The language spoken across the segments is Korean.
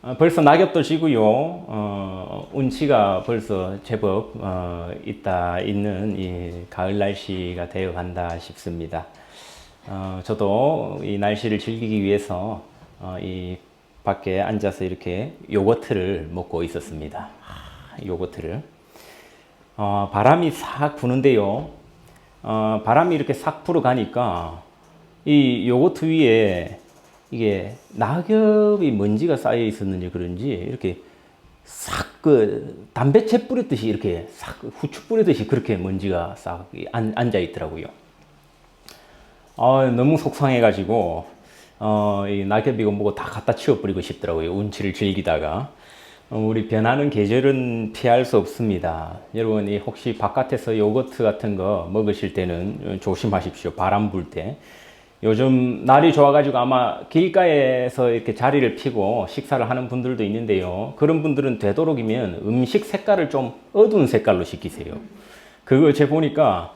벌써 낙엽도 지고요. 운치가 벌써 제법 있는 이 가을 날씨가 되어 간다 싶습니다. 저도 이 날씨를 즐기기 위해서 이 밖에 앉아서 이렇게 요거트를 먹고 있었습니다. 요거트를. 바람이 싹 부는데요. 바람이 이렇게 싹 불어 가니까 이 요거트 위에 이게 낙엽이 먼지가 쌓여 있었는지 그런지 이렇게 싹 그 담배채 뿌렸듯이 이렇게 싹 후추 뿌리듯이 그렇게 먼지가 싹 앉아 있더라고요. 너무 속상해가지고 이 낙엽이고 뭐고 다 갖다 치워버리고 싶더라고요. 운치를 즐기다가. 우리 변하는 계절은 피할 수 없습니다. 여러분 혹시 바깥에서 요거트 같은 거 먹으실 때는 조심하십시오. 바람 불 때. 요즘 날이 좋아가지고 아마 길가에서 이렇게 자리를 피고 식사를 하는 분들도 있는데요. 그런 분들은 되도록이면 음식 색깔을 좀 어두운 색깔로 시키세요. 그거 제가 보니까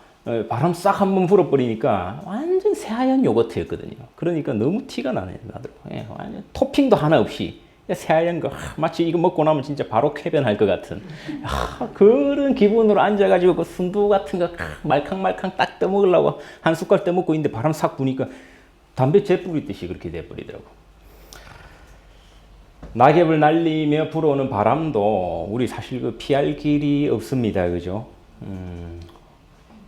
바람 싹 한번 불어버리니까 완전 새하얀 요거트였거든요. 그러니까 너무 티가 나더라고요. 완전 토핑도 하나 없이 새하얀 거 마치 이거 먹고 나면 진짜 바로 쾌변할 것 같은 그런 기분으로 앉아가지고 그 순두 같은 거 말캉말캉 딱 떠먹으려고 한 숟갈 떠먹고 있는데 바람 싹 부니까 담배 재 뿌리듯이 그렇게 돼버리더라고. 낙엽을 날리며 불어오는 바람도 우리 사실 그 피할 길이 없습니다. 그죠?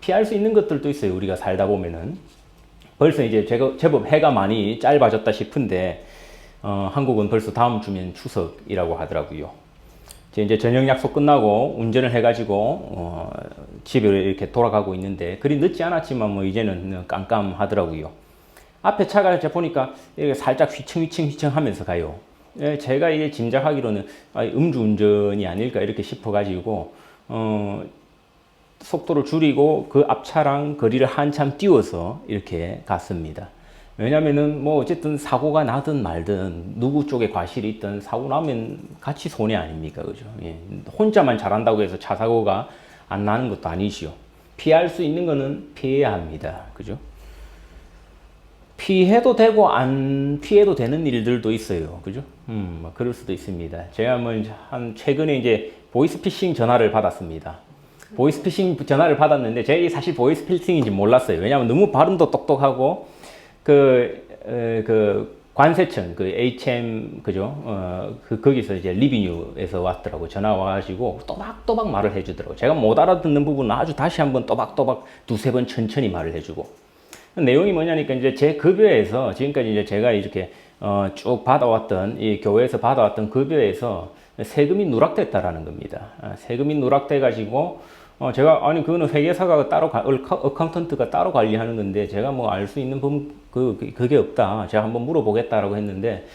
피할 수 있는 것들도 있어요. 우리가 살다 보면은. 벌써 이제 제법 해가 많이 짧아졌다 싶은데 한국은 벌써 다음 주면 추석이라고 하더라고요. 이제 저녁 약속 끝나고 운전을 해가지고 집에 이렇게 돌아가고 있는데 그리 늦지 않았지만 뭐 이제는 깜깜하더라고요. 앞에 차가 제가 보니까 이렇게 살짝 휘청휘청 하면서 가요. 제가 이게 짐작하기로는 음주운전이 아닐까 이렇게 싶어가지고 속도를 줄이고 그 앞차랑 거리를 한참 띄워서 이렇게 갔습니다. 왜냐면은 뭐 어쨌든 사고가 나든 말든 누구 쪽에 과실이 있든 사고 나면 같이 손해 아닙니까? 그죠? 예. 혼자만 잘한다고 해서 차 사고가 안 나는 것도 아니지요. 피할 수 있는 거는 피해야 합니다. 그죠? 피해도 되고 안 피해도 되는 일들도 있어요. 그죠? 뭐 그럴 수도 있습니다. 제가 뭐 최근에 이제 보이스피싱 전화를 받았습니다. 보이스피싱 전화를 받았는데 제가 사실 보이스피싱인지 몰랐어요. 왜냐하면 너무 발음도 똑똑하고 관세청, HM, 그죠? 거기서 이제 리비뉴에서 왔더라고. 전화 와가지고 또박또박 말을 해주더라고. 제가 못 알아듣는 부분은 아주 다시 한번 또박또박 두세 번 천천히 말을 해주고. 내용이 뭐냐니까 이제 제 급여에서 지금까지 이제 제가 이렇게, 쭉 받아왔던, 이 교회에서 받아왔던 급여에서 세금이 누락됐다라는 겁니다. 세금이 누락돼가지고, 제가, 아니, 그거는 회계사가 따로, 어카운턴트가 따로 관리하는 건데, 제가 뭐 알 수 있는 그게 없다. 제가 한번 물어보겠다라고 했는데,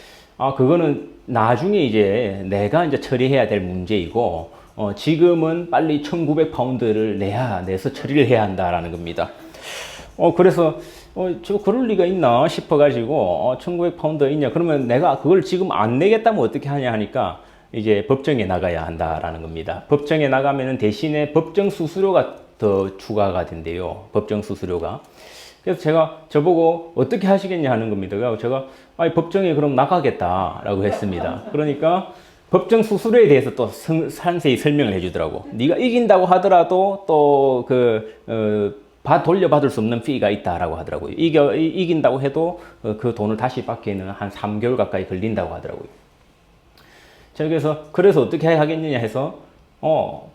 그거는 나중에 이제 내가 이제 처리해야 될 문제이고, 지금은 빨리 1900파운드를 내서 처리를 해야 한다라는 겁니다. 그래서, 저 그럴 리가 있나 싶어가지고, 1900파운드 있냐? 그러면 내가 그걸 지금 안 내겠다면 어떻게 하냐 하니까, 이제 법정에 나가야 한다라는 겁니다. 법정에 나가면은 대신에 법정 수수료가 더 추가가 된대요. 법정 수수료가. 그래서 제가 저보고 어떻게 하시겠냐 하는 겁니다. 그래서 제가 법정에 그럼 나가겠다라고 했습니다. 그러니까 법정 수수료에 대해서 또 상세히 설명을 해주더라고. 네가 이긴다고 하더라도 또 돌려받을 수 없는 피가 있다라고 하더라고요. 이긴다고 해도 그 돈을 다시 받기에는 한 3개월 가까이 걸린다고 하더라고요. 그래서 어떻게 하겠느냐 해서,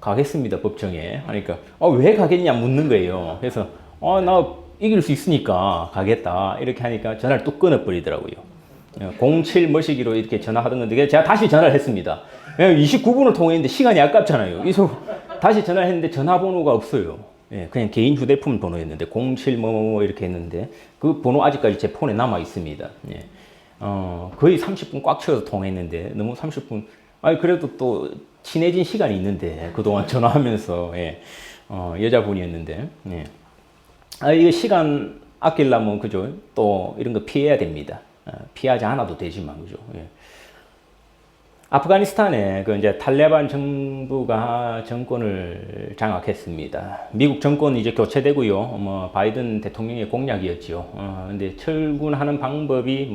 가겠습니다, 법정에. 하니까, 왜 가겠냐 묻는 거예요. 그래서, 나 이길 수 있으니까 가겠다. 이렇게 하니까 전화를 뚝 끊어버리더라고요. 07 머시기로 이렇게 전화하던 건데, 제가 다시 전화를 했습니다. 29분을 통화했는데 시간이 아깝잖아요. 그래서 다시 전화를 했는데 전화번호가 없어요. 그냥 개인 휴대폰 번호였는데, 07 이렇게 했는데, 그 번호 아직까지 제 폰에 남아 있습니다. 거의 30분 꽉 채워서 통화했는데 너무 30분 그래도 또 친해진 시간이 있는데 그동안 전화하면서 여자분이었는데 이거 시간 아끼려면 그죠? 또 이런 거 피해야 됩니다. 피하지 않아도 되지만 그죠? 아프가니스탄에 이제 탈레반 정부가 정권을 장악했습니다. 미국 정권이 이제 교체되고요. 바이든 대통령의 공약이었죠. 근데 철군하는 방법이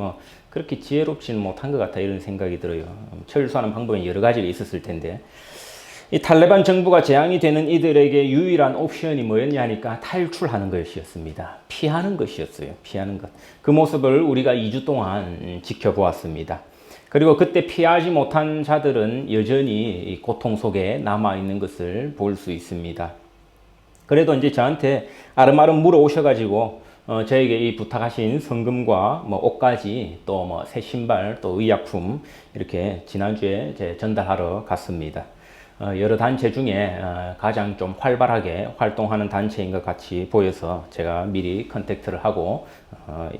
그렇게 지혜롭지는 못한 것 같아 이런 생각이 들어요. 철수하는 방법은 여러 가지가 있었을 텐데 이 탈레반 정부가 재앙이 되는 이들에게 유일한 옵션이 뭐였냐 하니까 탈출하는 것이었습니다. 피하는 것이었어요. 피하는 것. 그 모습을 우리가 2주 동안 지켜보았습니다. 그리고 그때 피하지 못한 자들은 여전히 고통 속에 남아있는 것을 볼 수 있습니다. 그래도 이제 저한테 아름아름 물어오셔가지고 저에게 이 부탁하신 성금과 뭐 옷까지 또 뭐 새 신발 또 의약품 이렇게 지난주에 전달하러 갔습니다. 여러 단체 중에 가장 좀 활발하게 활동하는 단체인 것 같이 보여서 제가 미리 컨택트를 하고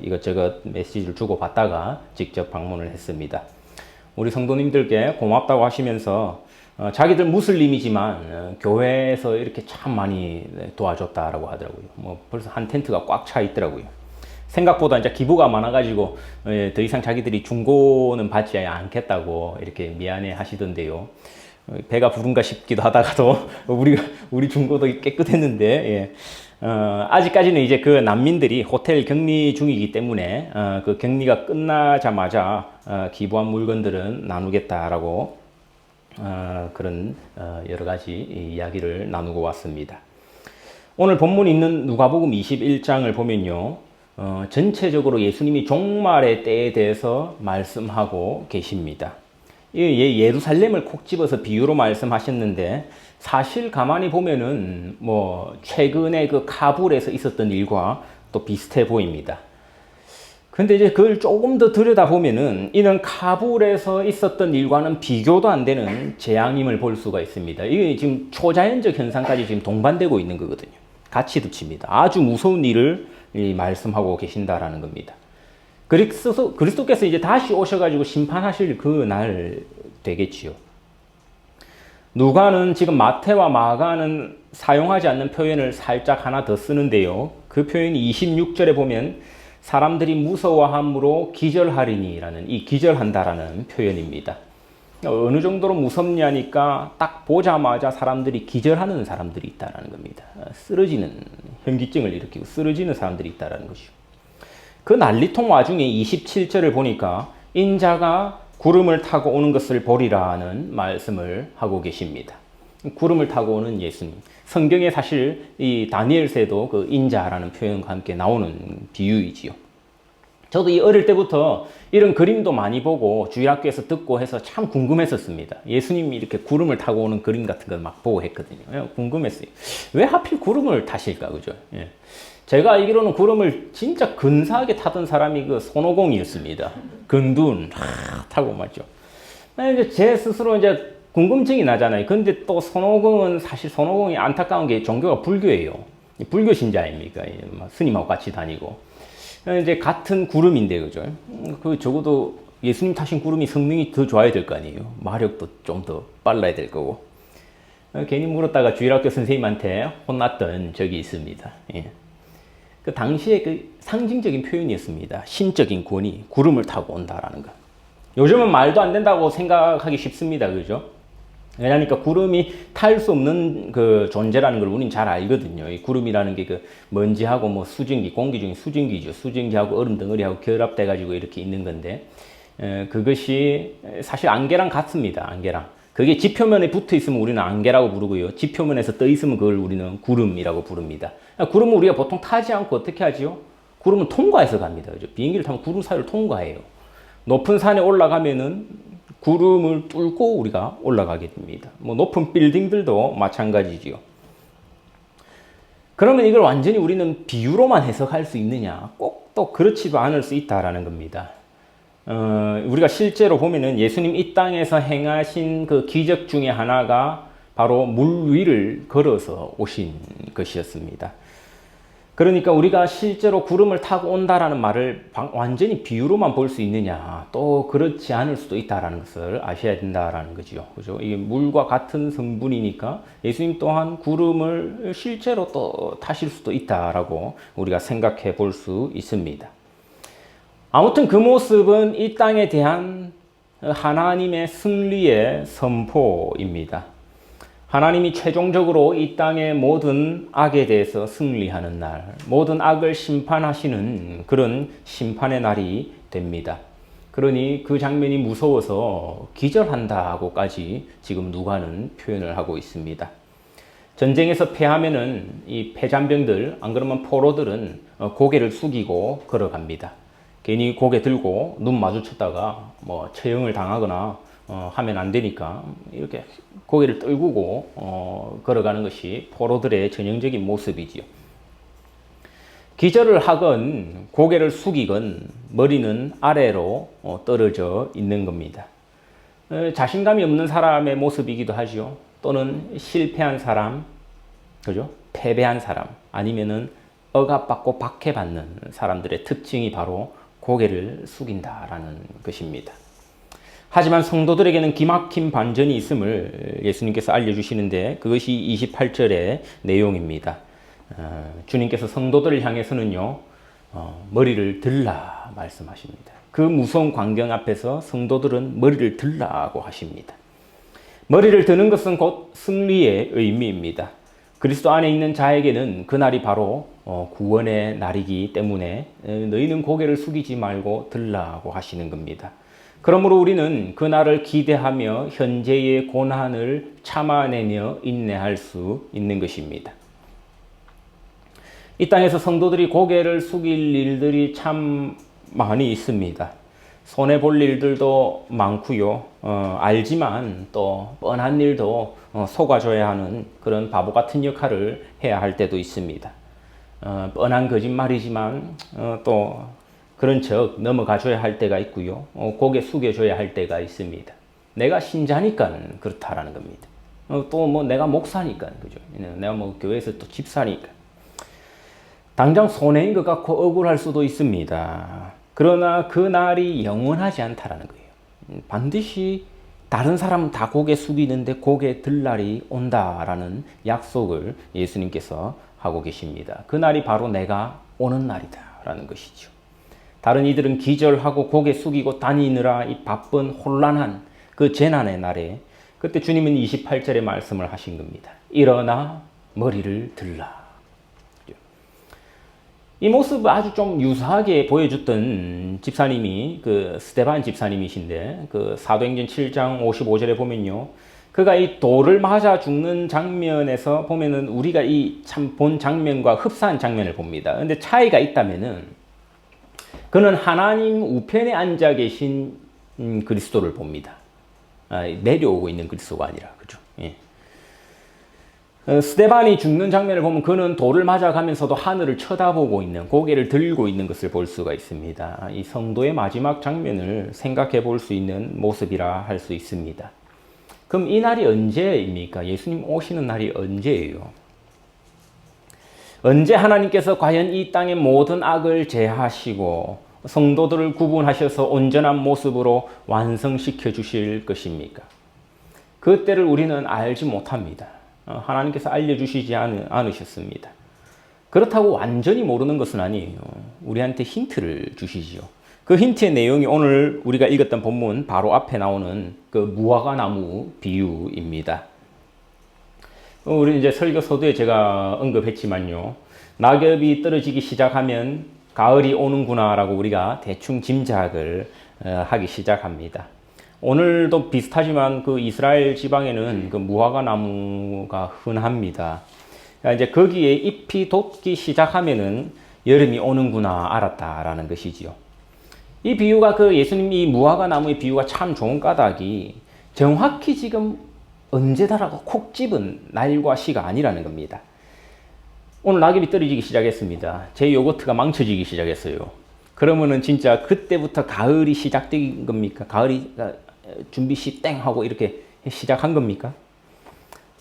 이것저것 메시지를 주고 받다가 직접 방문을 했습니다. 우리 성도님들께 고맙다고 하시면서 자기들 무슬림이지만 교회에서 이렇게 참 많이 도와줬다라고 하더라고요. 뭐 벌써 한 텐트가 꽉 차 있더라고요. 생각보다 이제 기부가 많아가지고 더 이상 자기들이 중고는 받지 않겠다고 이렇게 미안해 하시던데요. 배가 부른가 싶기도 하다가도 우리 중고도 깨끗했는데 예. 아직까지는 이제 그 난민들이 호텔 격리 중이기 때문에 그 격리가 끝나자마자 기부한 물건들은 나누겠다라고 그런 여러 가지 이야기를 나누고 왔습니다. 오늘 본문 있는 누가복음 21장을 보면요. 전체적으로 예수님이 종말의 때에 대해서 말씀하고 계십니다. 예루살렘을 콕 집어서 비유로 말씀하셨는데 사실 가만히 보면은 뭐 최근에 그 카불에서 있었던 일과 또 비슷해 보입니다. 근데 이제 그걸 조금 더 들여다보면은 이는 카불에서 있었던 일과는 비교도 안 되는 재앙임을 볼 수가 있습니다. 이게 지금 초자연적 현상까지 지금 동반되고 있는 거거든요. 같이 덮칩니다. 아주 무서운 일을 말씀하고 계신다라는 겁니다. 그리스도께서 이제 다시 오셔가지고 심판하실 그 날 되겠지요. 누가는 지금 마태와 마가는 사용하지 않는 표현을 살짝 하나 더 쓰는데요. 그 표현이 26절에 보면 사람들이 무서워함으로 기절하리니라는 이 기절한다라는 표현입니다. 어느 정도로 무섭냐니까 딱 보자마자 사람들이 기절하는 사람들이 있다라는 겁니다. 쓰러지는 현기증을 일으키고 쓰러지는 사람들이 있다라는 것이죠. 그 난리통 와중에 27절을 보니까 인자가 구름을 타고 오는 것을 보리라는 말씀을 하고 계십니다. 구름을 타고 오는 예수님. 성경에 사실 이 다니엘서에도 그 인자라는 표현과 함께 나오는 비유이지요. 저도 이 어릴 때부터 이런 그림도 많이 보고 주일학교에서 듣고 해서 참 궁금했었습니다. 예수님이 이렇게 구름을 타고 오는 그림 같은 걸 막 보고 했거든요. 궁금했어요. 왜 하필 구름을 타실까, 그죠? 예. 제가 알기로는 구름을 진짜 근사하게 타던 사람이 그 손오공이었습니다. 근둔 타고 맞죠. 이제 제 스스로 이제 궁금증이 나잖아요. 근데 또 손오공은 사실 손오공이 안타까운 게 종교가 불교예요. 불교 신자 아닙니까? 스님하고 같이 다니고 이제 같은 구름인데 그죠? 그 적어도 예수님 타신 구름이 성능이 더 좋아야 될 거 아니에요. 마력도 좀 더 빨라야 될 거고. 괜히 물었다가 주일학교 선생님한테 혼났던 적이 있습니다. 예. 그 당시에 그 상징적인 표현이었습니다. 신적인 권위, 구름을 타고 온다라는 거. 요즘은 말도 안 된다고 생각하기 쉽습니다. 그죠? 왜냐니까 구름이 탈 수 없는 그 존재라는 걸 우리는 잘 알거든요. 이 구름이라는 게 그 먼지하고 뭐 수증기, 공기 중에 수증기죠. 수증기하고 얼음 덩어리하고 결합돼 가지고 이렇게 있는 건데, 그것이 사실 안개랑 같습니다. 안개랑. 그게 지표면에 붙어 있으면 우리는 안개라고 부르고요. 지표면에서 떠 있으면 그걸 우리는 구름이라고 부릅니다. 구름은 우리가 보통 타지 않고 어떻게 하지요? 구름은 통과해서 갑니다. 그죠? 비행기를 타면 구름 사이를 통과해요. 높은 산에 올라가면은 구름을 뚫고 우리가 올라가게 됩니다. 뭐 높은 빌딩들도 마찬가지지요. 그러면 이걸 완전히 우리는 비유로만 해석할 수 있느냐? 꼭 또 그렇지도 않을 수 있다라는 겁니다. 우리가 실제로 보면은 예수님 이 땅에서 행하신 그 기적 중에 하나가 바로 물 위를 걸어서 오신 것이었습니다. 그러니까 우리가 실제로 구름을 타고 온다라는 말을 완전히 비유로만 볼 수 있느냐, 또 그렇지 않을 수도 있다라는 것을 아셔야 된다라는 거죠. 그죠? 이게 물과 같은 성분이니까 예수님 또한 구름을 실제로 또 타실 수도 있다라고 우리가 생각해 볼 수 있습니다. 아무튼 그 모습은 이 땅에 대한 하나님의 승리의 선포입니다. 하나님이 최종적으로 이 땅의 모든 악에 대해서 승리하는 날, 모든 악을 심판하시는 그런 심판의 날이 됩니다. 그러니 그 장면이 무서워서 기절한다고까지 지금 누가는 표현을 하고 있습니다. 전쟁에서 패하면은 이 패잔병들, 안 그러면 포로들은 고개를 숙이고 걸어갑니다. 괜히 고개 들고 눈 마주쳤다가 뭐 처형을 당하거나 하면 안 되니까 이렇게 고개를 떨구고 걸어가는 것이 포로들의 전형적인 모습이지요. 기절을 하건 고개를 숙이건 머리는 아래로 떨어져 있는 겁니다. 자신감이 없는 사람의 모습이기도 하죠. 또는 실패한 사람, 그죠? 패배한 사람, 아니면은 억압받고 박해받는 사람들의 특징이 바로 고개를 숙인다라는 것입니다. 하지만 성도들에게는 기막힌 반전이 있음을 예수님께서 알려주시는데 그것이 28절의 내용입니다. 주님께서 성도들을 향해서는요, 머리를 들라 말씀하십니다. 그 무서운 광경 앞에서 성도들은 머리를 들라고 하십니다. 머리를 드는 것은 곧 승리의 의미입니다. 그리스도 안에 있는 자에게는 그날이 바로 구원의 날이기 때문에 너희는 고개를 숙이지 말고 들라고 하시는 겁니다. 그러므로 우리는 그날을 기대하며 현재의 고난을 참아내며 인내할 수 있는 것입니다. 이 땅에서 성도들이 고개를 숙일 일들이 참 많이 있습니다. 손해볼 일들도 많고요. 알지만 또 뻔한 일도 속아줘야 하는 그런 바보 같은 역할을 해야 할 때도 있습니다. 뻔한 거짓말이지만 또 그런 척 넘어가줘야 할 때가 있고요. 고개 숙여줘야 할 때가 있습니다. 내가 신자니까 그렇다라는 겁니다. 또 뭐 내가 목사니까, 그죠? 내가 뭐 교회에서 또 집사니까. 당장 손해인 것 같고 억울할 수도 있습니다. 그러나 그 날이 영원하지 않다라는 거예요. 반드시 다른 사람 다 고개 숙이는데 고개 들 날이 온다라는 약속을 예수님께서 하고 계십니다. 그 날이 바로 내가 오는 날이다라는 것이죠. 다른 이들은 기절하고 고개 숙이고 다니느라 이 바쁜 혼란한 그 재난의 날에 그때 주님은 28절에 말씀을 하신 겁니다. 일어나 머리를 들라. 이 모습을 아주 좀 유사하게 보여줬던 집사님이 그 스데반 집사님이신데 그 사도행전 7장 55절에 보면요. 그가 이 돌을 맞아 죽는 장면에서 보면은 우리가 이 참 본 장면과 흡사한 장면을 봅니다. 근데 차이가 있다면은 그는 하나님 우편에 앉아 계신 그리스도를 봅니다. 내려오고 있는 그리스도가 아니라, 그죠? 예. 스데반이 죽는 장면을 보면 그는 돌을 맞아가면서도 하늘을 쳐다보고 있는, 고개를 들고 있는 것을 볼 수가 있습니다. 이 성도의 마지막 장면을 생각해 볼 수 있는 모습이라 할 수 있습니다. 그럼 이 날이 언제입니까? 예수님 오시는 날이 언제예요? 언제 하나님께서 과연 이 땅의 모든 악을 제하시고 성도들을 구분하셔서 온전한 모습으로 완성시켜 주실 것입니까? 그때를 우리는 알지 못합니다. 하나님께서 알려주시지 않으셨습니다. 그렇다고 완전히 모르는 것은 아니에요. 우리한테 힌트를 주시지요. 그 힌트의 내용이 오늘 우리가 읽었던 본문 바로 앞에 나오는 그 무화과 나무 비유입니다. 우리 이제 설교 서두에 제가 언급했지만요. 낙엽이 떨어지기 시작하면 가을이 오는구나라고 우리가 대충 짐작을 하기 시작합니다. 오늘도 비슷하지만 그 이스라엘 지방에는 그 무화과 나무가 흔합니다. 이제 거기에 잎이 돋기 시작하면은 여름이 오는구나 알았다라는 것이지요. 이 비유가 그 예수님이 무화과 나무의 비유가 참 좋은 까닭이 정확히 지금 언제다라고 콕 집은 날과 시가 아니라는 겁니다. 오늘 낙엽이 떨어지기 시작했습니다. 제 요거트가 망쳐지기 시작했어요. 그러면은 진짜 그때부터 가을이 시작된 겁니까? 가을이 준비 시 땡 하고 이렇게 시작한 겁니까?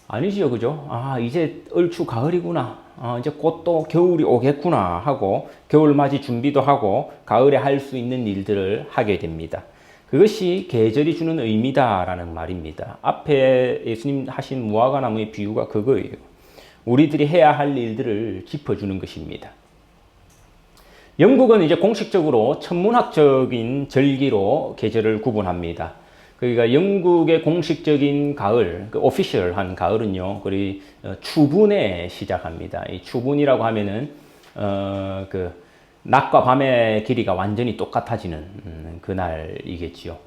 아니지요, 그죠? 아, 이제 얼추 가을이구나. 이제 곧 또 겨울이 오겠구나 하고 겨울맞이 준비도 하고 가을에 할 수 있는 일들을 하게 됩니다. 그것이 계절이 주는 의미다라는 말입니다. 앞에 예수님 하신 무화과 나무의 비유가 그거예요. 우리들이 해야 할 일들을 짚어주는 것입니다. 영국은 이제 공식적으로 천문학적인 절기로 계절을 구분합니다. 그러니까 영국의 공식적인 가을, 그 오피셜한 가을은요, 추분에 시작합니다. 이 추분이라고 하면은 그 낮과 밤의 길이가 완전히 똑같아지는 그날이겠지요.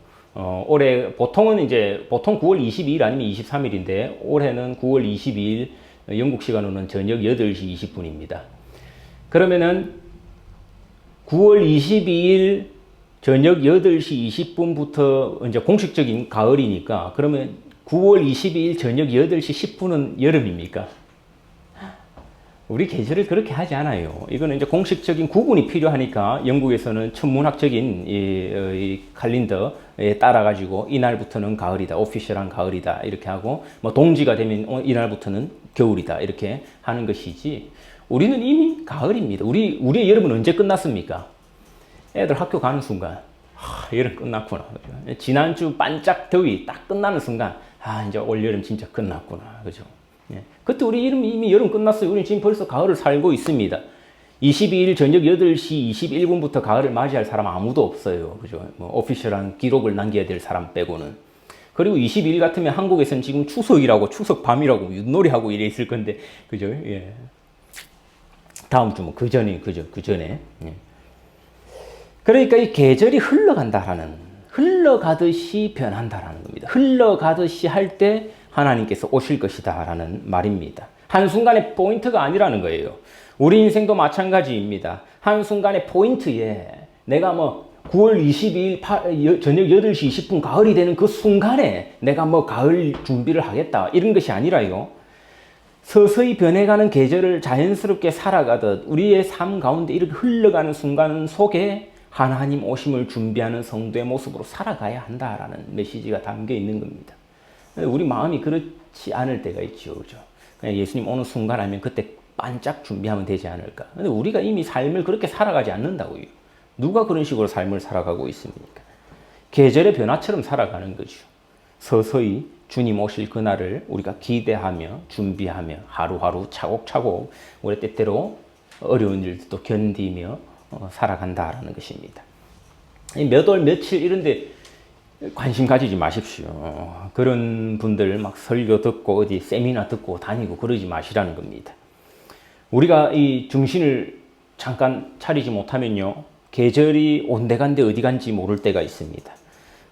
올해 보통 9월 22일 아니면 23일인데 올해는 9월 22일 영국 시간으로는 저녁 8시 20분입니다. 그러면은 9월 22일 저녁 8시 20분부터 이제 공식적인 가을이니까 그러면 9월 22일 저녁 8시 10분은 여름입니까? 우리 계절을 그렇게 하지 않아요. 이거는 이제 공식적인 구분이 필요하니까 영국에서는 천문학적인 이 칼린더에 따라 가지고 이날부터는 가을이다, 오피셜한 가을이다 이렇게 하고 뭐 동지가 되면 이날부터는 겨울이다 이렇게 하는 것이지. 우리는 이미 가을입니다. 우리의 여름은 언제 끝났습니까? 애들 학교 가는 순간 여름 끝났구나. 그죠? 지난주 반짝 더위 딱 끝나는 순간 이제 올 여름 진짜 끝났구나. 그죠? 예. 그때 우리 이미 여름 끝났어요. 우리는 지금 벌써 가을을 살고 있습니다. 22일 저녁 8시 21분부터 가을을 맞이할 사람 아무도 없어요. 그죠? 뭐 오피셜한 기록을 남겨야 될 사람 빼고는. 그리고 22일 같으면 한국에서는 지금 추석이라고 추석 밤이라고 윷놀이하고 이래 있을 건데 그죠? 예. 다음 주 뭐 그 전에. 예. 그러니까 이 계절이 흘러가듯이 변한다라는 겁니다. 흘러가듯이 할 때 하나님께서 오실 것이다 라는 말입니다. 한순간의 포인트가 아니라는 거예요. 우리 인생도 마찬가지입니다. 한순간의 포인트에 내가 뭐 9월 22일 저녁 8시 20분 가을이 되는 그 순간에 내가 뭐 가을 준비를 하겠다 이런 것이 아니라요. 서서히 변해가는 계절을 자연스럽게 살아가듯 우리의 삶 가운데 이렇게 흘러가는 순간 속에 하나님 오심을 준비하는 성도의 모습으로 살아가야 한다라는 메시지가 담겨 있는 겁니다. 우리 마음이 그렇지 않을 때가 있죠. 그죠? 그냥 예수님 오는 순간 하면 그때 반짝 준비하면 되지 않을까. 근데 우리가 이미 삶을 그렇게 살아가지 않는다고요. 누가 그런 식으로 삶을 살아가고 있습니까? 계절의 변화처럼 살아가는 거죠. 서서히 주님 오실 그날을 우리가 기대하며 준비하며 하루하루 차곡차곡 우리 때때로 어려운 일도 견디며 살아간다라는 것입니다. 몇 월 며칠 이런데 관심 가지지 마십시오. 그런 분들 막 설교 듣고 어디 세미나 듣고 다니고 그러지 마시라는 겁니다. 우리가 이 정신을 잠깐 차리지 못하면요. 계절이 온데간데 어디 간지 모를 때가 있습니다.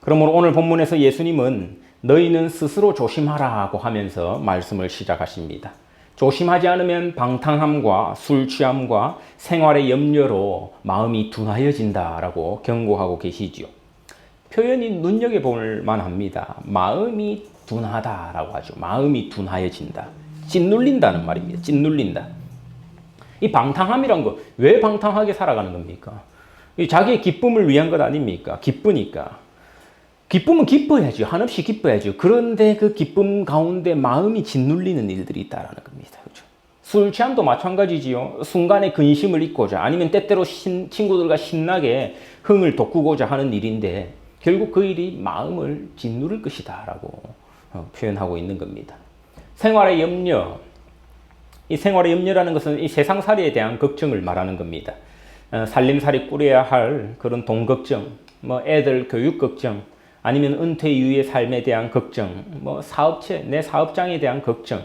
그러므로 오늘 본문에서 예수님은 너희는 스스로 조심하라고 하면서 말씀을 시작하십니다. 조심하지 않으면 방탕함과 술 취함과 생활의 염려로 마음이 둔하여진다라고 경고하고 계시지요. 표현이 눈여겨볼 만합니다. 마음이 둔하다라고 하죠. 마음이 둔하여진다. 짓눌린다는 말입니다. 짓눌린다. 이 방탕함이란 거, 왜 방탕하게 살아가는 겁니까? 자기의 기쁨을 위한 것 아닙니까? 기쁘니까. 기쁨은 기뻐야죠. 한없이 기뻐야죠. 그런데 그 기쁨 가운데 마음이 짓눌리는 일들이 있다라는 겁니다. 그렇죠? 술 취함도 마찬가지지요. 순간에 근심을 잊고자 아니면 때때로 친구들과 신나게 흥을 돋구고자 하는 일인데 결국 그 일이 마음을 짓누를 것이다 라고 표현하고 있는 겁니다. 생활의 염려. 이 생활의 염려라는 것은 이 세상살이에 대한 걱정을 말하는 겁니다. 살림살이 꾸려야 할 그런 돈 걱정, 뭐 애들 교육 걱정, 아니면 은퇴 이후의 삶에 대한 걱정, 뭐 사업체, 내 사업장에 대한 걱정.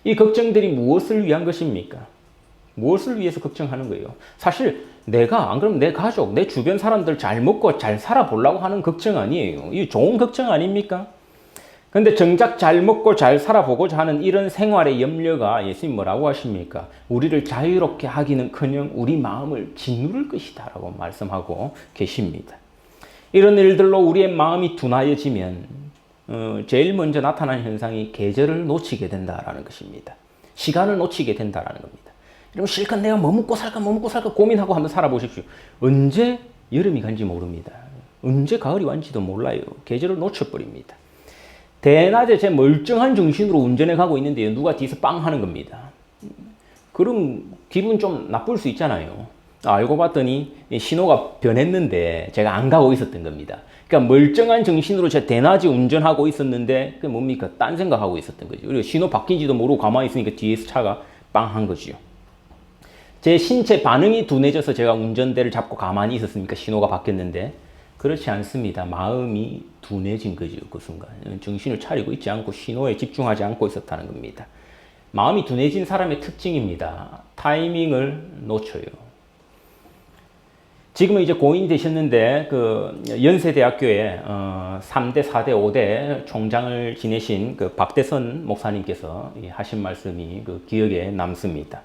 이 걱정들이 무엇을 위한 것입니까? 무엇을 위해서 걱정하는 거예요? 사실 내가 안 그러면 내 가족, 내 주변 사람들 잘 먹고 잘 살아보려고 하는 걱정 아니에요. 이 좋은 걱정 아닙니까? 근데 정작 잘 먹고 잘 살아보고자 하는 이런 생활의 염려가 예수님 뭐라고 하십니까? 우리를 자유롭게 하기는커녕 우리 마음을 짓누를 것이다 라고 말씀하고 계십니다. 이런 일들로 우리의 마음이 둔하여지면 제일 먼저 나타나는 현상이 계절을 놓치게 된다라는 것입니다. 시간을 놓치게 된다라는 겁니다. 이러면 실컷 내가 뭐 먹고 살까 고민하고 한번 살아보십시오. 언제 여름이 간지 모릅니다. 언제 가을이 왔는지도 몰라요. 계절을 놓쳐버립니다. 대낮에 제 멀쩡한 정신으로 운전해 가고 있는데요. 누가 뒤에서 빵 하는 겁니다. 그럼 기분 좀 나쁠 수 있잖아요. 알고 봤더니 신호가 변했는데 제가 안 가고 있었던 겁니다. 그러니까 멀쩡한 정신으로 제가 대낮에 운전하고 있었는데 그게 뭡니까? 딴 생각하고 있었던 거죠. 그리고 신호 바뀐지도 모르고 가만히 있으니까 뒤에서 차가 빵 한 거죠. 제 신체 반응이 둔해져서 제가 운전대를 잡고 가만히 있었으니까 신호가 바뀌었는데 그렇지 않습니다. 마음이 둔해진 거죠. 그 순간. 정신을 차리고 있지 않고 신호에 집중하지 않고 있었다는 겁니다. 마음이 둔해진 사람의 특징입니다. 타이밍을 놓쳐요. 지금은 이제 고인 되셨는데 그 연세대학교에 3대, 4대, 5대 총장을 지내신 그 박대선 목사님께서 하신 말씀이 그 기억에 남습니다.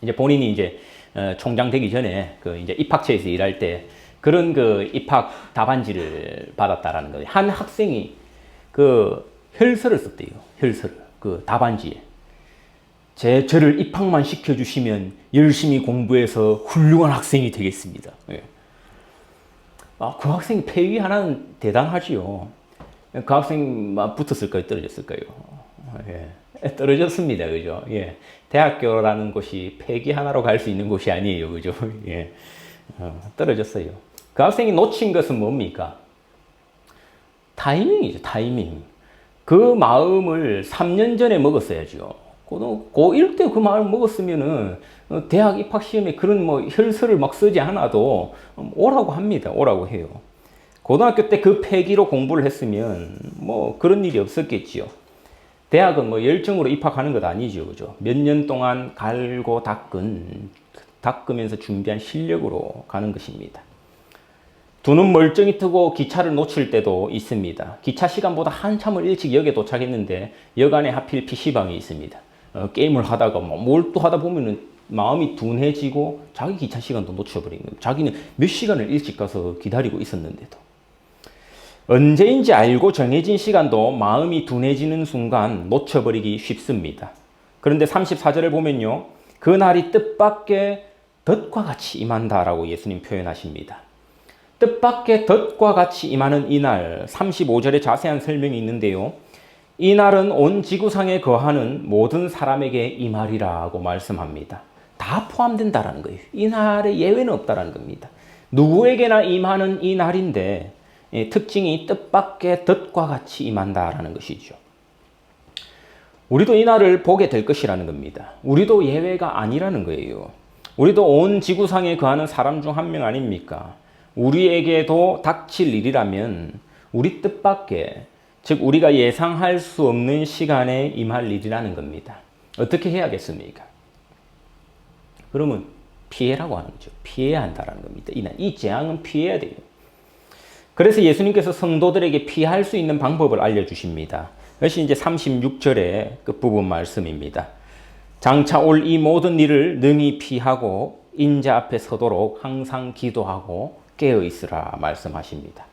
이제 본인이 이제 총장 되기 전에 그 이제 입학처에서 일할 때 그런 그 입학 답안지를 받았다라는 거예요. 한 학생이 그 혈서를 썼대요. 혈서를 그 답안지에. 저를 입학만 시켜주시면 열심히 공부해서 훌륭한 학생이 되겠습니다. 예. 그 학생이 폐위 하나는 대단하지요. 그 학생만 붙었을까요? 떨어졌을까요? 예. 떨어졌습니다. 그죠? 예. 대학교라는 곳이 폐기 하나로 갈 수 있는 곳이 아니에요. 그죠? 예. 떨어졌어요. 그 학생이 놓친 것은 뭡니까? 타이밍이죠. 타이밍. 그 마음을 3년 전에 먹었어야죠. 고1 때 그 마음을 먹었으면은 대학 입학 시험에 그런 뭐 혈서를 막 쓰지 않아도 오라고 합니다. 오라고 해요. 고등학교 때 그 패기로 공부를 했으면 뭐 그런 일이 없었겠지요. 대학은 뭐 열정으로 입학하는 것 아니죠. 그죠? 몇 년 동안 갈고 닦으면서 준비한 실력으로 가는 것입니다. 두 눈 멀쩡히 뜨고 기차를 놓칠 때도 있습니다. 기차 시간보다 한참을 일찍 역에 도착했는데 역 안에 하필 PC방이 있습니다. 게임을 하다가 뭘 또 하다 보면은 마음이 둔해지고 자기 기차 시간도 놓쳐버리는 거예요. 자기는 몇 시간을 일찍 가서 기다리고 있었는데도. 언제인지 알고 정해진 시간도 마음이 둔해지는 순간 놓쳐버리기 쉽습니다. 그런데 34절을 보면요. 그날이 뜻밖의 덫과 같이 임한다라고 예수님 표현하십니다. 뜻밖의 덫과 같이 임하는 이날 35절에 자세한 설명이 있는데요. 이날은 온 지구상에 거하는 모든 사람에게 임하리라고 말씀합니다. 다 포함된다라는 거예요. 이 날에 예외는 없다라는 겁니다. 누구에게나 임하는 이 날인데 특징이 뜻밖의 덫과 같이 임한다라는 것이죠. 우리도 이 날을 보게 될 것이라는 겁니다. 우리도 예외가 아니라는 거예요. 우리도 온 지구상에 거하는 사람 중 한 명 아닙니까? 우리에게도 닥칠 일이라면 우리 뜻밖의, 즉 우리가 예상할 수 없는 시간에 임할 일이라는 겁니다. 어떻게 해야겠습니까? 그러면 피해라고 하는 거죠. 피해야 한다는 겁니다. 이 재앙은 피해야 돼요. 그래서 예수님께서 성도들에게 피할 수 있는 방법을 알려주십니다. 그것이 이제 36절의 끝부분 말씀입니다. 장차 올 이 모든 일을 능히 피하고 인자 앞에 서도록 항상 기도하고 깨어 있으라 말씀하십니다.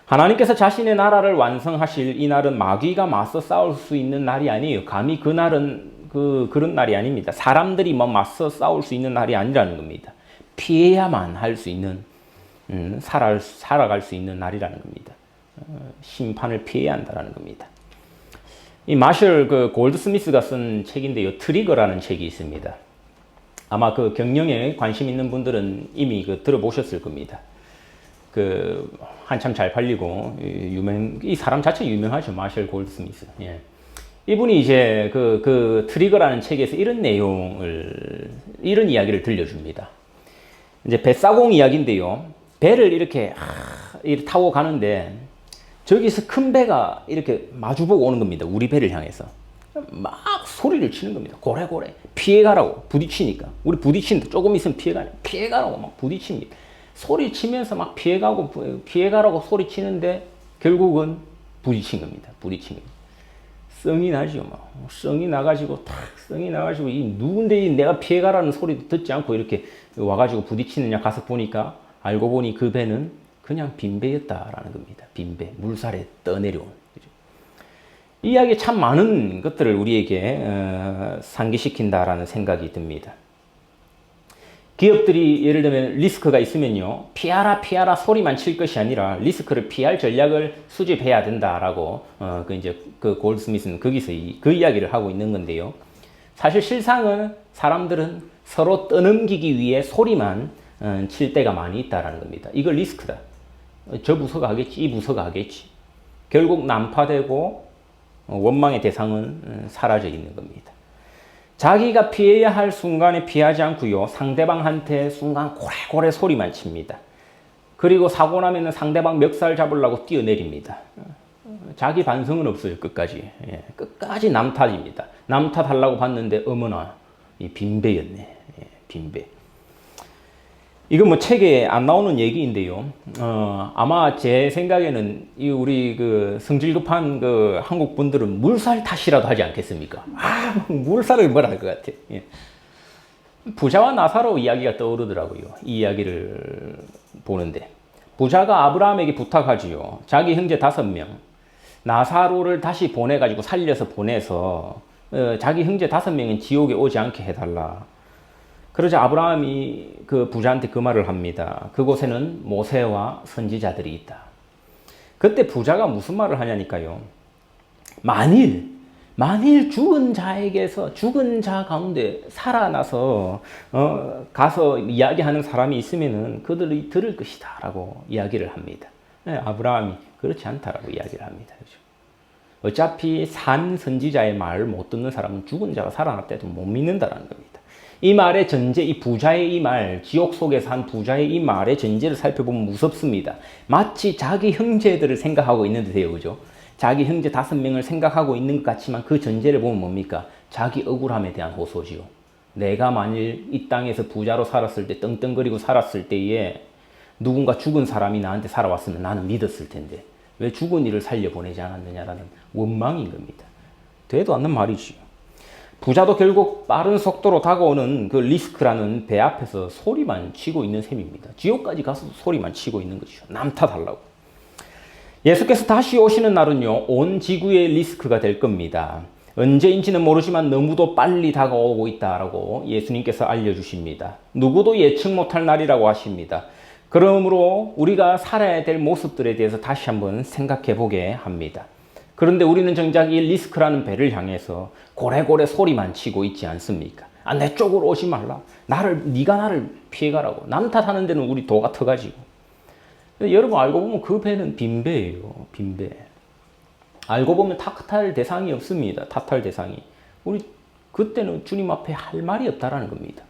하나님께서 자신의 나라를 완성하실 이 날은 마귀가 맞서 싸울 수 있는 날이 아니에요. 감히 그 날은 그런 날이 아닙니다. 사람들이 맞서 싸울 수 있는 날이 아니라는 겁니다. 피해야만 할 수 있는 살아갈 수 있는 날이라는 겁니다. 심판을 피해야 한다는 겁니다. 이 마셜 골드스미스가 쓴 책인데요. 트리거라는 책이 있습니다. 아마 그 경영에 관심 있는 분들은 이미 들어보셨을 겁니다. 한참 잘 팔리고 이 사람 자체 유명하죠. 마셜 골드스미스. 예. 이분이 이제 트리거라는 책에서 이런 이야기를 들려줍니다. 이제 뱃사공 이야기인데요. 배를 이렇게 타고 가는데 저기서 큰 배가 이렇게 마주보고 오는 겁니다. 우리 배를 향해서. 막 소리를 치는 겁니다. 고래고래. 피해가라고. 부딪히니까. 우리 부딪히는데 조금 있으면 피해가라고 막 부딪힙니다. 소리 치면서 막 피해가라고 소리 치는데 결국은 부딪힌 겁니다. 부딪힌 겁니다. 성이 나죠. 막. 성이 나가지고 이 누군데 내가 피해가라는 소리도 듣지 않고 이렇게 와가지고 부딪히느냐 가서 보니까 알고 보니 그 배는 그냥 빈배였다라는 겁니다. 빈배. 물살에 떠내려온. 이 이야기에 참 많은 것들을 우리에게 상기시킨다라는 생각이 듭니다. 기업들이 예를 들면 리스크가 있으면요. 피하라 소리만 칠 것이 아니라 리스크를 피할 전략을 수집해야 된다라고 골드스미스는 거기서 그 이야기를 하고 있는 건데요. 사실 실상은 사람들은 서로 떠넘기기 위해 소리만 칠 때가 많이 있다라는 겁니다. 이거 리스크다. 저 부서가 하겠지, 이 부서가 하겠지. 결국 난파되고 원망의 대상은 사라져 있는 겁니다. 자기가 피해야 할 순간에 피하지 않고요. 상대방한테 순간 고래고래 소리만 칩니다. 그리고 사고 나면 상대방 멱살 잡으려고 뛰어내립니다. 자기 반성은 없어요. 끝까지. 예, 끝까지 남 탓입니다. 남 탓하려고 봤는데 어머나 이 빈배였네. 예, 빈배. 이건 뭐 책에 안 나오는 얘기인데요. 아마 제 생각에는 이 우리 그 성질 급한 그 한국 분들은 물살 탓이라도 하지 않겠습니까? 물살을 뭐라 할 것 같아. 예. 부자와 나사로 이야기가 떠오르더라고요. 이 이야기를 보는데. 부자가 아브라함에게 부탁하지요. 자기 형제 5명, 나사로를 다시 보내가지고 살려서 보내서 자기 형제 5명은 지옥에 오지 않게 해달라. 그러자 아브라함이 그 부자한테 그 말을 합니다. 그곳에는 모세와 선지자들이 있다. 그때 부자가 무슨 말을 하냐니까요. 만일 죽은 자에게서 죽은 자 가운데 살아나서 가서 이야기하는 사람이 있으면은 그들이 들을 것이다라고 이야기를 합니다. 아브라함이 그렇지 않다라고 이야기를 합니다. 그렇죠? 어차피 산 선지자의 말을 못 듣는 사람은 죽은 자가 살아났대도 못 믿는다라는 겁니다. 이 말의 전제, 이 부자의 이 말, 지옥 속에서 한 부자의 이 말의 전제를 살펴보면 무섭습니다. 마치 자기 형제들을 생각하고 있는 듯해요. 그죠? 자기 형제 5명을 생각하고 있는 것 같지만 그 전제를 보면 뭡니까? 자기 억울함에 대한 호소지요. 내가 만일 이 땅에서 부자로 살았을 때, 떵떵거리고 살았을 때에 누군가 죽은 사람이 나한테 살아왔으면 나는 믿었을 텐데 왜 죽은 이를 살려보내지 않았느냐라는 원망인 겁니다. 되도 않는 말이지요. 부자도 결국 빠른 속도로 다가오는 그 리스크라는 배 앞에서 소리만 치고 있는 셈입니다. 지옥까지 가서 소리만 치고 있는 것이죠. 남 탓하려고. 예수께서 다시 오시는 날은요, 온 지구의 리스크가 될 겁니다. 언제인지는 모르지만 너무도 빨리 다가오고 있다라고 예수님께서 알려주십니다. 누구도 예측 못할 날이라고 하십니다. 그러므로 우리가 살아야 될 모습들에 대해서 다시 한번 생각해 보게 합니다. 그런데 우리는 정작 이 리스크라는 배를 향해서 고래고래 소리만 치고 있지 않습니까? 내 쪽으로 오지 말라. 네가 나를 피해가라고. 남 탓하는 데는 우리 도가 터가지고. 여러분 알고 보면 그 배는 빈배예요. 빈배. 알고 보면 탓할 대상이 없습니다. 탓할 대상이. 우리 그때는 주님 앞에 할 말이 없다라는 겁니다.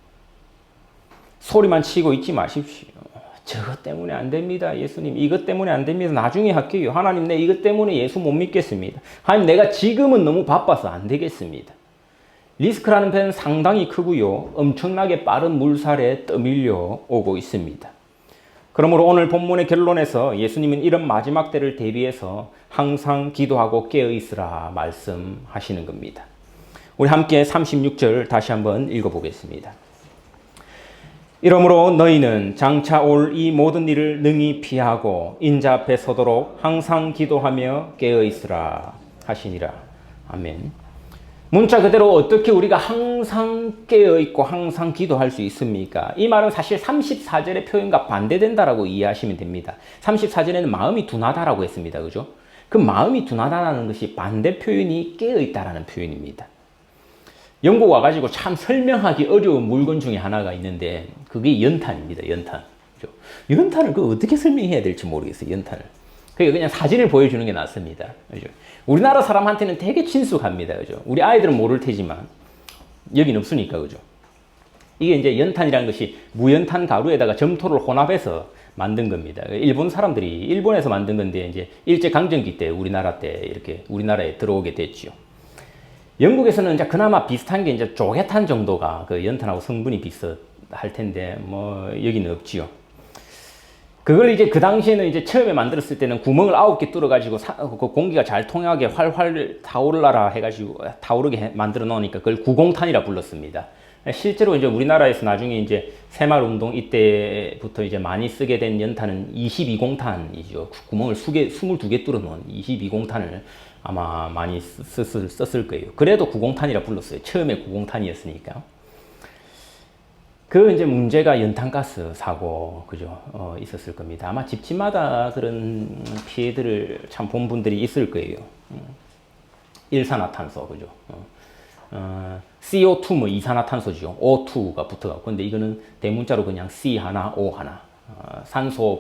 소리만 치고 있지 마십시오. 저것 때문에 안 됩니다. 예수님 이것 때문에 안 됩니다. 나중에 할게요. 하나님 내 이것 때문에 예수 못 믿겠습니다. 하나님 내가 지금은 너무 바빠서 안 되겠습니다. 리스크라는 배는 상당히 크고요. 엄청나게 빠른 물살에 떠밀려 오고 있습니다. 그러므로 오늘 본문의 결론에서 예수님은 이런 마지막 때를 대비해서 항상 기도하고 깨어있으라 말씀하시는 겁니다. 우리 함께 36절 다시 한번 읽어보겠습니다. 이러므로 너희는 장차 올 이 모든 일을 능히 피하고 인자 앞에 서도록 항상 기도하며 깨어있으라 하시니라. 아멘. 문자 그대로 어떻게 우리가 항상 깨어있고 항상 기도할 수 있습니까? 이 말은 사실 34절의 표현과 반대된다라고 이해하시면 됩니다. 34절에는 마음이 둔하다라고 했습니다. 그죠? 그 마음이 둔하다라는 것이 반대 표현이 깨어있다라는 표현입니다. 영국 와가지고 참 설명하기 어려운 물건 중에 하나가 있는데 그게 연탄입니다. 연탄. 그죠? 연탄을 어떻게 설명해야 될지 모르겠어요. 연탄을. 그냥 사진을 보여주는 게 낫습니다. 그죠? 우리나라 사람한테는 되게 친숙합니다. 그죠? 우리 아이들은 모를 테지만 여긴 없으니까. 그죠? 이게 이제 연탄이라는 것이 무연탄 가루에다가 점토를 혼합해서 만든 겁니다. 일본 사람들이 일본에서 만든 건데 이제 일제 강점기 때 우리나라에 들어오게 됐죠. 영국에서는 이제 그나마 비슷한 게 이제 조개탄 정도가 그 연탄하고 성분이 비슷할 텐데 뭐 여기는 없지요. 그걸 이제 그 당시에는 이제 처음에 만들었을 때는 구멍을 9개 뚫어가지고 그 공기가 잘 통하게 활활 타올라라 해가지고 타오르게 만들어 놓으니까 그걸 구공탄이라 불렀습니다. 실제로 이제 우리나라에서 나중에 이제 새마을운동 이때부터 이제 많이 쓰게 된 연탄은 22공탄이죠. 구멍을 22개 뚫어 놓은 22공탄을 아마 많이 썼을 거예요. 그래도 구공탄이라 불렀어요. 처음에 구공탄이었으니까. 그 이제 문제가 연탄가스 사고, 그죠? 있었을 겁니다. 아마 집집마다 그런 피해들을 참 본 분들이 있을 거예요. 일산화탄소, 그죠? CO2 뭐 이산화탄소죠. O2가 붙어가고. 근데 이거는 대문자로 그냥 C 하나, O 하나. 산소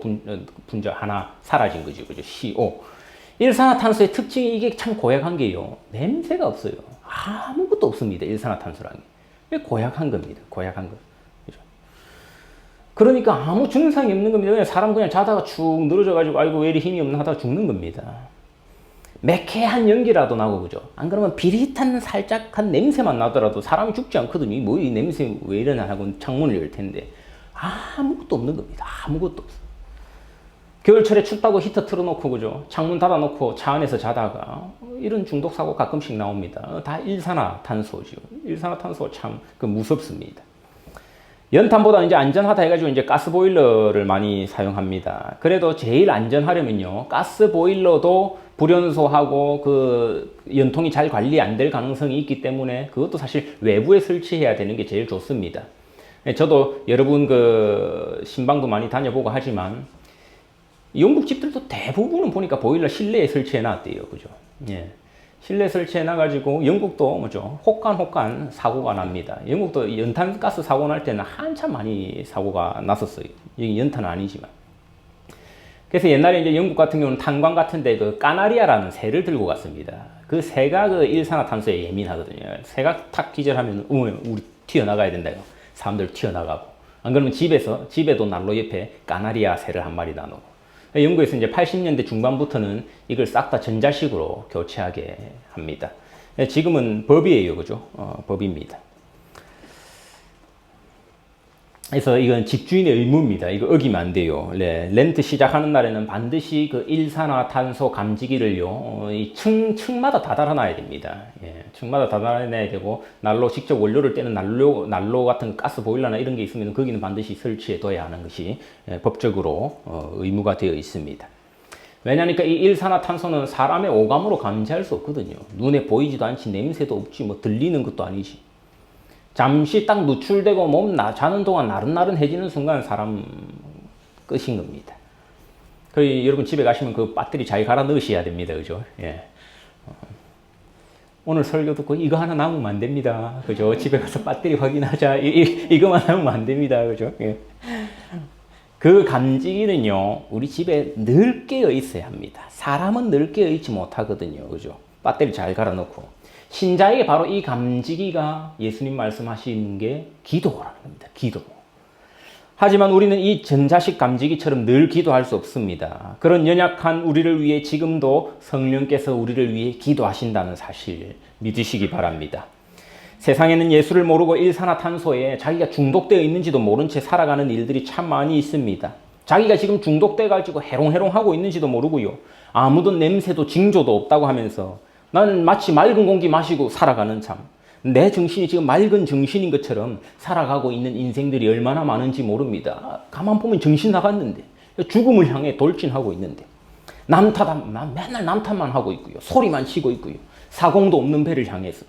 분자 하나 사라진 거죠. 그죠? CO. 일산화탄소의 특징이 이게 참 고약한 게요. 냄새가 없어요. 아무것도 없습니다. 일산화탄소라는 게. 왜 고약한 겁니다. 고약한 거. 그죠? 그러니까 아무 증상이 없는 겁니다. 그냥 사람 그냥 자다가 축 늘어져가지고 아이고 왜 이리 힘이 없나 하다가 죽는 겁니다. 매캐한 연기라도 나고 그죠? 안 그러면 비릿한 살짝한 냄새만 나더라도 사람이 죽지 않거든요. 뭐 이 냄새 왜 이러나 하고 창문을 열 텐데 아무것도 없는 겁니다. 아무것도 없어. 겨울철에 춥다고 히터 틀어놓고 그죠? 창문 닫아놓고 차 안에서 자다가 이런 중독 사고 가끔씩 나옵니다. 다 일산화탄소죠. 일산화탄소 참 무섭습니다. 연탄보다 이제 안전하다 해가지고 이제 가스보일러를 많이 사용합니다. 그래도 제일 안전하려면요, 가스보일러도 불연소하고 그 연통이 잘 관리 안 될 가능성이 있기 때문에 그것도 사실 외부에 설치해야 되는 게 제일 좋습니다. 저도 여러분 그 신방도 많이 다녀보고 하지만 영국 집들도 대부분은 보니까 보일러 실내에 설치해 놨대요. 그죠? 예. 실내 설치해 놔가지고 영국도 뭐죠? 혹간 사고가 납니다. 영국도 연탄가스 사고 날 때는 한참 많이 사고가 났었어요. 여기 연탄은 아니지만. 그래서 옛날에 이제 영국 같은 경우는 탄광 같은데 그 까나리아라는 새를 들고 갔습니다. 그 새가 그 일산화탄소에 예민하거든요. 새가 탁 기절하면 우리 튀어나가야 된다요. 사람들 튀어나가고. 안 그러면 집에도 난로 옆에 까나리아 새를 한 마리 놔놓고. 영국에서 이제 80년대 중반부터는 이걸 싹 다 전자식으로 교체하게 합니다. 지금은 법이에요, 그죠? 법입니다. 그래서 이건 집주인의 의무입니다. 이거 어기면 안 돼요. 네, 렌트 시작하는 날에는 반드시 그 일산화탄소 감지기를요, 이 층마다 다 달아놔야 됩니다. 예, 층마다 다 달아놔야 되고, 난로 직접 원료를 떼는 난로 같은 가스 보일러나 이런 게 있으면 거기는 반드시 설치해 둬야 하는 것이 법적으로 의무가 되어 있습니다. 왜냐니까 이 일산화탄소는 사람의 오감으로 감지할 수 없거든요. 눈에 보이지도 않지, 냄새도 없지, 뭐 들리는 것도 아니지. 잠시 딱 노출되고 몸 자는 동안 나른나른해지는 순간 사람 끝인 겁니다. 여러분 집에 가시면 그 배터리 잘 갈아 넣으셔야 됩니다. 그죠? 예. 오늘 설교 듣고 이거 하나 남으면 안 됩니다. 그죠? 집에 가서 배터리 확인하자. 이거만 남으면 안 됩니다. 그죠? 예. 그 감지기는요, 우리 집에 늘 깨어 있어야 합니다. 사람은 늘 깨어 있지 못하거든요. 그죠? 배터리 잘 갈아 넣고. 신자에게 바로 이 감지기가 예수님 말씀하신 게 기도라는 겁니다. 기도. 하지만 우리는 이 전자식 감지기처럼 늘 기도할 수 없습니다. 그런 연약한 우리를 위해 지금도 성령께서 우리를 위해 기도하신다는 사실 믿으시기 바랍니다. 세상에는 예수를 모르고 일산화탄소에 자기가 중독되어 있는지도 모른 채 살아가는 일들이 참 많이 있습니다. 자기가 지금 중독돼가지고 해롱해롱하고 있는지도 모르고요. 아무도 냄새도 징조도 없다고 하면서 나는 마치 맑은 공기 마시고 살아가는 참, 내 정신이 지금 맑은 정신인 것처럼 살아가고 있는 인생들이 얼마나 많은지 모릅니다. 가만 보면 정신 나갔는데, 죽음을 향해 돌진하고 있는데, 맨날 남탓만 하고 있고요. 소리만 치고 있고요. 사공도 없는 배를 향해서.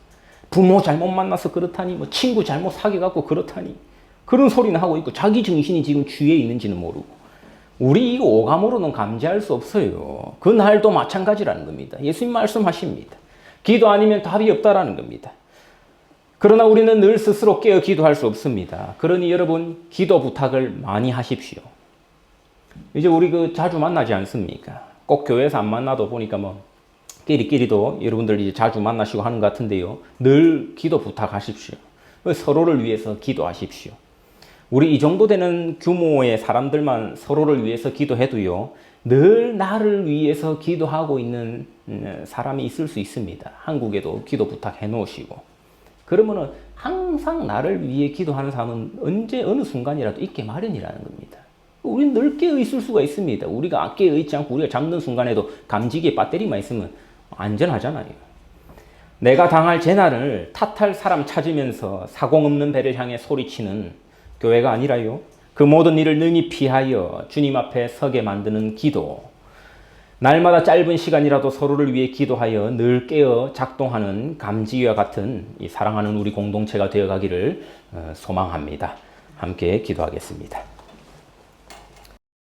부모 잘못 만나서 그렇다니, 뭐 친구 잘못 사귀어갖고 그렇다니, 그런 소리는 하고 있고, 자기 정신이 지금 취해 있는지는 모르고. 우리 이거 오감으로는 감지할 수 없어요. 그 날도 마찬가지라는 겁니다. 예수님 말씀하십니다. 기도 아니면 답이 없다라는 겁니다. 그러나 우리는 늘 스스로 깨어 기도할 수 없습니다. 그러니 여러분, 기도 부탁을 많이 하십시오. 이제 우리 자주 만나지 않습니까? 꼭 교회에서 안 만나도 보니까 끼리끼리도 여러분들 이제 자주 만나시고 하는 것 같은데요. 늘 기도 부탁하십시오. 서로를 위해서 기도하십시오. 우리 이 정도 되는 규모의 사람들만 서로를 위해서 기도해도요, 늘 나를 위해서 기도하고 있는 사람이 있을 수 있습니다. 한국에도 기도 부탁해 놓으시고. 그러면은 항상 나를 위해 기도하는 사람은 언제 어느 순간이라도 있게 마련이라는 겁니다. 우리는 늘 깨어 있을 수가 있습니다. 우리가 깨어 있지 않고 우리가 잠든 순간에도 감지기에 배터리만 있으면 안전하잖아요. 내가 당할 재난을 탓할 사람 찾으면서 사공 없는 배를 향해 소리치는 교회가 아니라요. 그 모든 일을 능히 피하여 주님 앞에 서게 만드는 기도. 날마다 짧은 시간이라도 서로를 위해 기도하여 늘 깨어 작동하는 감지기와 같은 이 사랑하는 우리 공동체가 되어가기를 소망합니다. 함께 기도하겠습니다.